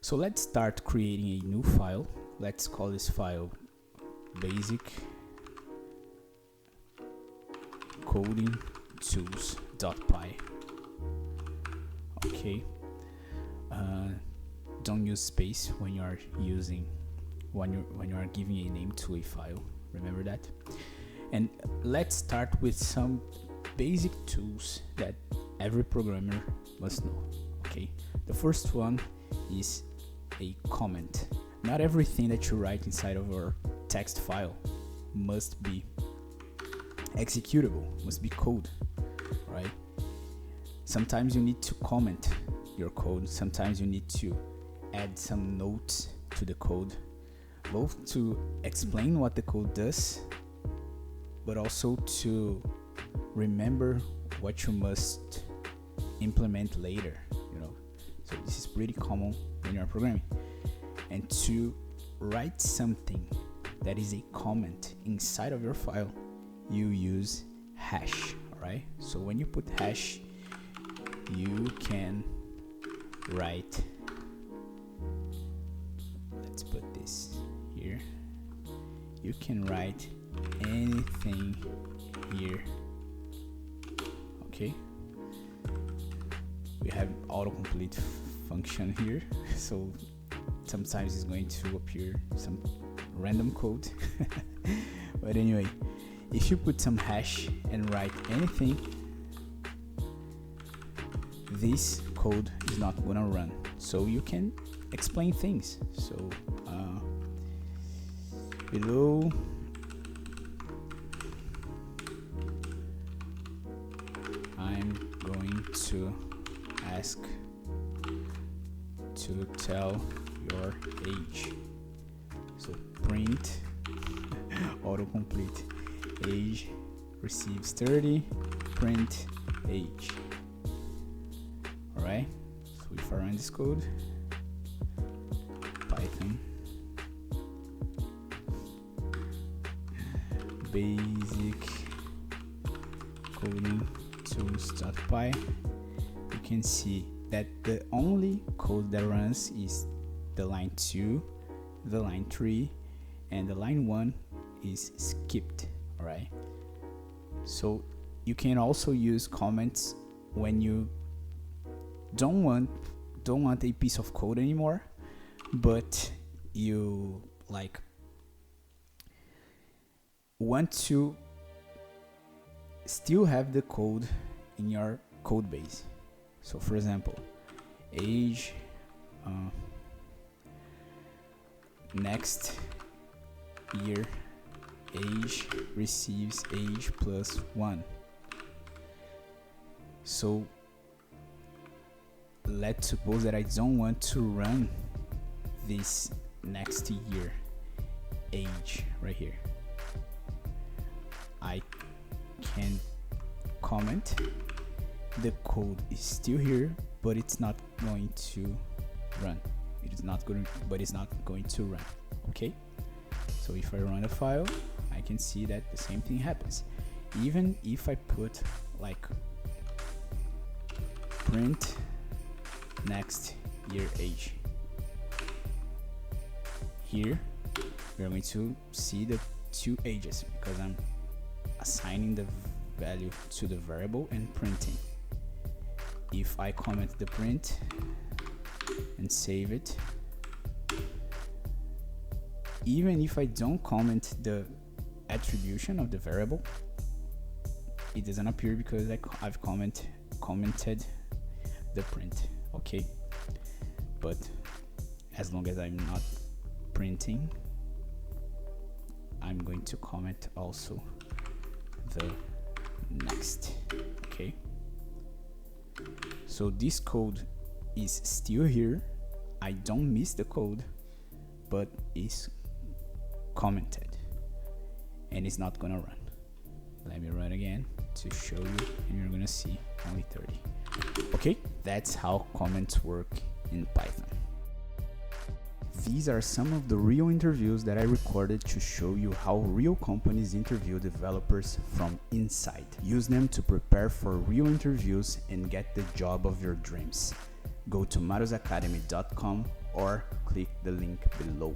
So let's start creating a new file. Let's call this file basic coding tools.py. Okay. Don't use space when you are giving a name to a file. Remember that. And let's start with some basic tools that every programmer must know. Okay. The first one is a comment. Not everything that you write inside of your text file must be executable, must be code, right? Sometimes you need to comment your code. Sometimes you need to add some notes to the code, both to explain what the code does, but also to remember what you must implement later, So this is pretty common when you're programming. And to write something that is a comment inside of your file, you use hash, alright? So when you put hash, you can write, let's put this here, you can write anything here, okay? We have autocomplete function here, so sometimes it's going to appear some random code. But anyway, if you put some hash and write anything, this code is not gonna run. So you can explain things. So below I'm going to ask to tell your age. So print autocomplete age receives 30, print age. Alright, so if I run this code, Python basic coding tools.py, you can see that the only code that runs is the line 2, the line 3, and the line 1 is skipped. Alright, so you can also use comments when you don't want a piece of code anymore, but you want to still have the code in your code base. So for example, age next year age receives age plus 1. So let's suppose that I don't want to run this next year age right here. I can comment, the code is still here, but it's not going to run. It's not going to run. Okay, so if I run a file, I can see that the same thing happens. Even if I put like print next year age, here we're going to see the two ages because I'm assigning the value to the variable and printing. If I comment the print and save it, even if I don't comment the attribution of the variable, it doesn't appear because I've commented the print. Okay, but as long as I'm not printing, I'm going to comment also the next. Okay, so this code is still here. I don't miss the code, but it's commented and it's not gonna run. Let me run again to show you, and you're gonna see only 30. Okay, that's how comments work in Python. These are some of the real interviews that I recorded to show you how real companies interview developers from inside. Use them to prepare for real interviews and get the job of your dreams. Go to marosacademy.com or click the link below.